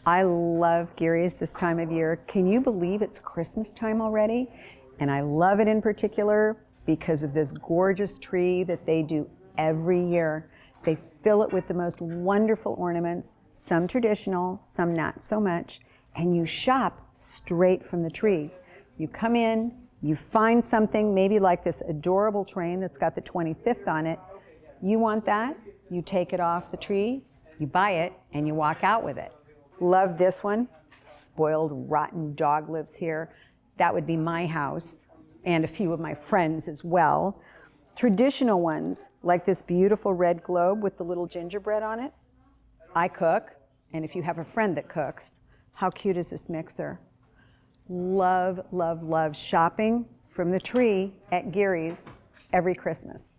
I love Gearys this time of year. Can you believe it's Christmas time already? And I love it in particular because of this gorgeous tree that they do every year. They fill it with the most wonderful ornaments, some traditional, some not so much, and you shop straight from the tree. You come in, you find something, maybe like this adorable train that's got the 25th on it. You want that, you take it off the tree, you buy it, and you walk out with it. Love this one. Spoiled, rotten dog lives here. That would be my house, and a few of my friends as well. Traditional ones, like this beautiful red globe with the little gingerbread on it. I cook, and if you have a friend that cooks, how cute is this mixer? Love, love, love shopping from the tree at Gearys every Christmas.